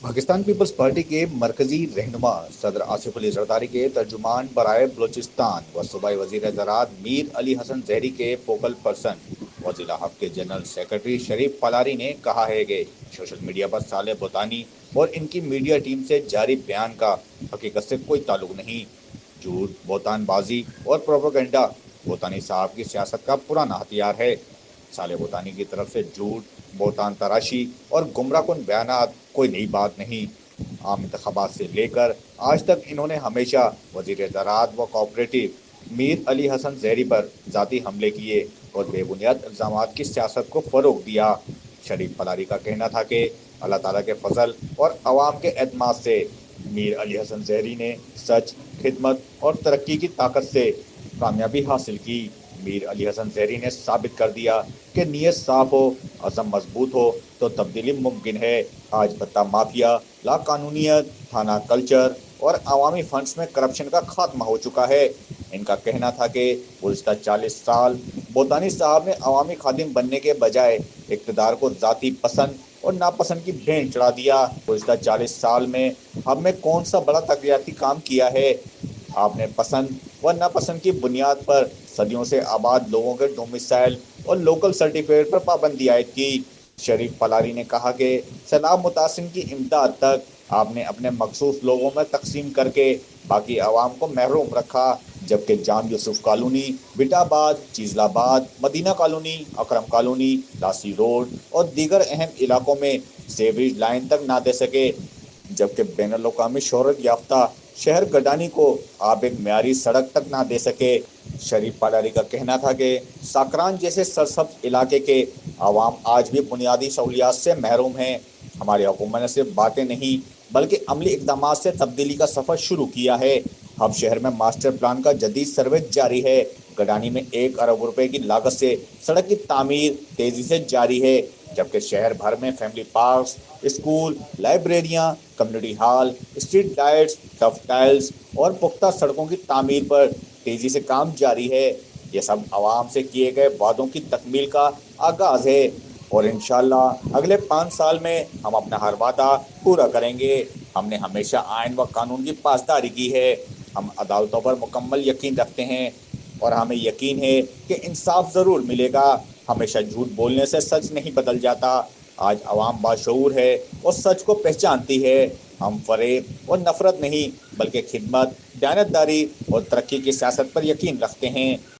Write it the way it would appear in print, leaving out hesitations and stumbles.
Pakistan peoples party के मरकजी रहनुमा सदर आसिफ अली जरदारी के तर्जुमान बराए बलूचिस्तान व सूबाई वजीर ज़राअत मीर अली हसन जहरी के फोकल पर्सन वज़ीर हक़ के जनरल सेक्रेटरी शरीफ पलारी ने कहा है कि सोशल मीडिया पर साले बोतानी और इनकी मीडिया टीम से जारी बयान का हकीकत से कोई ताल्लुक नहीं। झूठ, बोतानबाजी और प्रोपेगेंडा बोतानी साहब की सियासत का पुराना हथियार है। साले बोतानी की तरफ से झूठ, बोतान तराशी और गुमराहकुन बयानात कोई नई बात नहीं। आम इंतखाबात से लेकर आज तक इन्होंने हमेशा वजीर ज़राअत व कोऑपरेटिव मीर अली हसन जहरी पर ज़ाती हमले किए और बेबुनियाद इल्ज़ामात की सियासत को फ़रोग दिया। शरीफ पलारी का कहना था कि अल्लाह ताला के फजल और अवाम के एतमाद से मीर अली हसन जहरी ने सच, खिदमत और तरक्की की ताकत से कामयाबी हासिल की। मीर अली हसन जहरी ने साबित कर दिया कि नीयत साफ हो, अज़म मजबूत हो तो तब्दीली मुमकिन है। आज भत्ता माफिया, लाकानूनियत, थाना कल्चर और अवामी फंड्स में करप्शन का खात्मा हो चुका है। इनका कहना था कि गुज़िश्ता 40 साल बोतानी साहब ने अवामी खादिम बनने के बजाय इक़्तिदार को ज़ाती पसंद और नापसंद की भेंट चढ़ा दिया। गुज़िश्ता 40 साल में हमने कौन सा बड़ा तकरीयाती काम किया है? आपने पसंद व नापसंद की बुनियाद पर सदियों से आबाद लोगों के डोमिसाइल और लोकल सर्टिफिकेट पर पाबंदी आयद की। शरीफ पलारी ने कहा कि सैलाब मुतासिन की इमदाद तक आपने अपने मखसूस लोगों में तकसीम करके बाकी आवाम को महरूम रखा, जबकि जाम यूसुफ कॉलोनी, बिटाबाद, चीजलाबाद, मदीना कॉलोनी, अकरम कॉलोनी, लासी रोड और दीगर अहम इलाकों में सेवरेज लाइन तक ना दे सके। जबकि बैनुल-अक़वामी शोहरत याफ्ता शहर गडानी को आप एक मियारी सड़क तक ना दे सके। शरीफ पलारी का कहना था कि साकरान जैसे सरसब्ज इलाके के आवाम आज भी बुनियादी सहूलियात से महरूम हैं। हमारी हुकूमत ने सिर्फ बातें नहीं बल्कि अमली इक़दाम से तब्दीली का सफ़र शुरू किया है। अब शहर में मास्टर प्लान का जदीद सर्वे जारी है। गडानी में 1 अरब रुपए की लागत से सड़क की तामीर तेज़ी से जारी है, जबकि शहर भर में फैमिली पार्क्स, स्कूल, लाइब्रेरियां, community hall, street lights, tough tiles और पुख्ता सड़कों की तामीर पर तेज़ी से काम जारी है। ये सब आवाम से किए गए वादों की तकमील का आगाज़ है और इंशाअल्लाह अगले 5 साल में हम अपना हर वादा पूरा करेंगे। हमने हमेशा आइन व कानून की पासदारी की है। हम अदालतों पर मुकम्मल यकीन रखते हैं और हमें यकीन है कि इंसाफ ज़रूर मिलेगा। हमेशा झूठ बोलने से सच नहीं बदल जाता। आज आवाम बाशऊर है और सच को पहचानती है। हम फ़रेब और नफ़रत नहीं बल्कि खिदमत, दयानतदारी और तरक्की की सियासत पर यकीन रखते हैं।